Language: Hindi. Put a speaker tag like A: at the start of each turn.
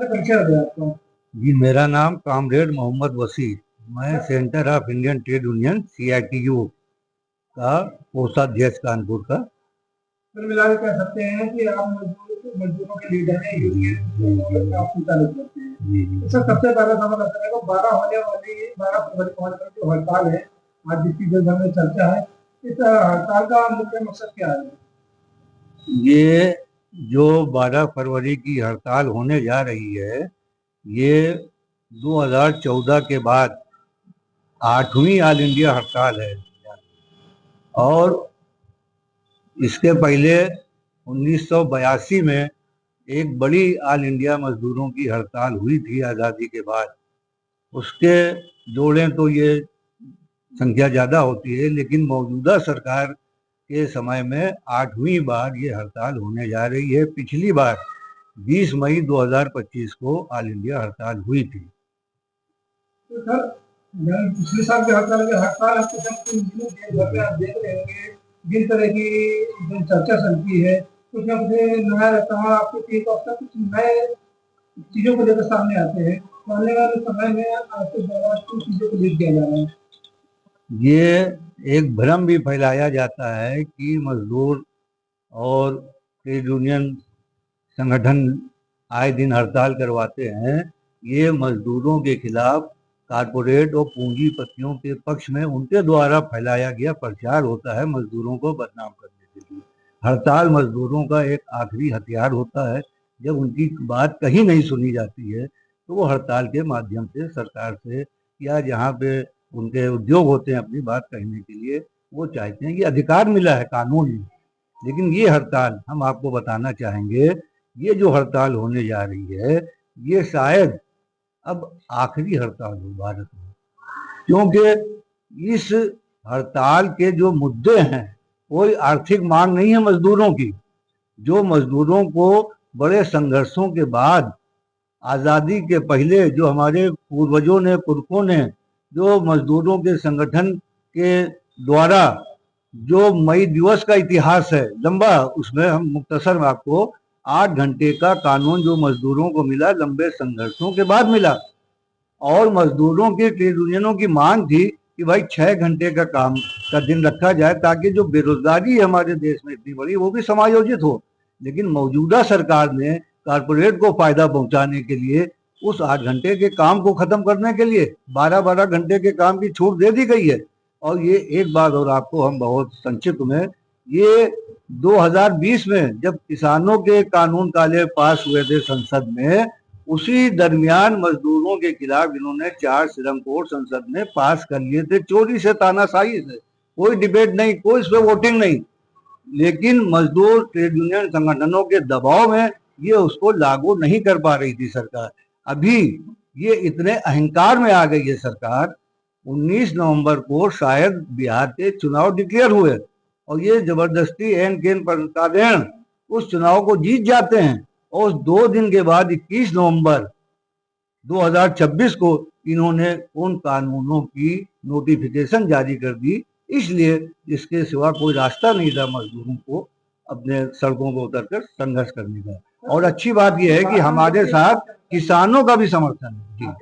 A: परिचय हो गया आपका?
B: जी, मेरा नाम कामरेड मोहम्मद वसी। मैं centre of Indian trade union CITU का कोषाध्यक्ष कानपुर का।
A: कुल मिला के कह सकते हैं कि आप मजदूरों के लीडर हैं, यूनियन आप संचालित करते हैं। इसका सबसे पहला सवाल आता है 12 होने वाली 12 फरवरी को होने वाली जो हड़ताल है, आज जिसकी देश भर में चर्चा है, इस हड़ताल का मुख्य मकसद क्या है?
B: ये जो 12 फरवरी की हड़ताल होने जा रही है, ये 2014 के बाद 8वीं ऑल इंडिया हड़ताल है। और इसके पहले 1982 में एक बड़ी ऑल इंडिया मजदूरों की हड़ताल हुई थी आज़ादी के बाद। उसके जोड़ें तो ये संख्या ज़्यादा होती है, लेकिन मौजूदा सरकार के समय में 8वीं बार ये हड़ताल होने जा रही है। पिछली बार 20 मई 2025 को ऑल इंडिया हड़ताल हुई थी।
A: तो सर, पिछले साल की हड़ताल के हड़ताल आपके साथ आप देख रहे होंगे जिन तरह की जो चर्चा चलती है, कुछ ना कुछ नया रहता है, आपके एक अवसर कुछ नए चीजों को लेकर सामने आते हैं। तो आने वाले समय में आपके द्वारा किन चीजों को लिख दिया जा रहा है?
B: ये एक भ्रम भी फैलाया जाता है कि मजदूर और ट्रेड यूनियन संगठन आए दिन हड़ताल करवाते हैं। ये मजदूरों के खिलाफ कारपोरेट और पूंजीपतियों के पक्ष में उनके द्वारा फैलाया गया प्रचार होता है, मजदूरों को बदनाम करने के लिए। हड़ताल मजदूरों का एक आखिरी हथियार होता है। जब उनकी बात कहीं नहीं सुनी जाती है तो वो हड़ताल के माध्यम से सरकार से या जहाँ पे उनके उद्योग होते हैं अपनी बात कहने के लिए, वो चाहते हैं कि अधिकार मिला है कानून में। लेकिन ये हड़ताल हम आपको बताना चाहेंगे, ये जो हड़ताल होने जा रही है, ये शायद अब आखिरी हड़ताल हो भारत में, क्योंकि इस हड़ताल के जो मुद्दे हैं, कोई आर्थिक मांग नहीं है मजदूरों की। जो मजदूरों को बड़े संघर्षों के बाद आज़ादी के पहले जो हमारे पूर्वजों ने, पुरखों ने, जो मजदूरों के संगठन के द्वारा जो मई दिवस का इतिहास है लंबा, उसमें हम मुख्तसर में आपको 8 घंटे का कानून जो मजदूरों को मिला लंबे संघर्षों के बाद मिला। और मजदूरों की ट्रेड यूनियनों की मांग थी कि भाई 6 घंटे का काम का दिन रखा जाए ताकि जो बेरोजगारी है हमारे देश में इतनी बड़ी, वो भी समायोजित हो। लेकिन मौजूदा सरकार ने कारपोरेट को फायदा पहुंचाने के लिए उस 8 घंटे के काम को खत्म करने के लिए 12-12 घंटे के काम की छूट दे दी गई है। और ये एक बात और आपको हम बहुत संक्षिप्त में, ये 2020 में जब किसानों के कानून काले पास हुए थे संसद में, उसी दरमियान मजदूरों के खिलाफ इन्होंने 4 श्रम कोड संसद में पास कर लिए थे, चोरी से, तानाशाही से। कोई डिबेट नहीं, कोई इस पर वोटिंग नहीं, लेकिन मजदूर ट्रेड यूनियन संगठनों के दबाव में ये उसको लागू नहीं कर पा रही थी सरकार। अभी ये इतने अहंकार में आ गई है सरकार, 19 नवंबर को शायद बिहार के चुनाव डिक्लेयर हुए और ये जबरदस्ती एन केन प्रताड़ेन उस चुनाव को जीत जाते हैं। और 2 दिन के बाद 21 नवंबर 2026 को इन्होंने उन कानूनों की नोटिफिकेशन जारी कर दी। इसलिए इसके सिवा कोई रास्ता नहीं था मजदूरों को अपने सड़कों पर उतरकर संघर्ष करने का। और अच्छी बात यह है कि हमारे साथ किसानों का भी समर्थन है।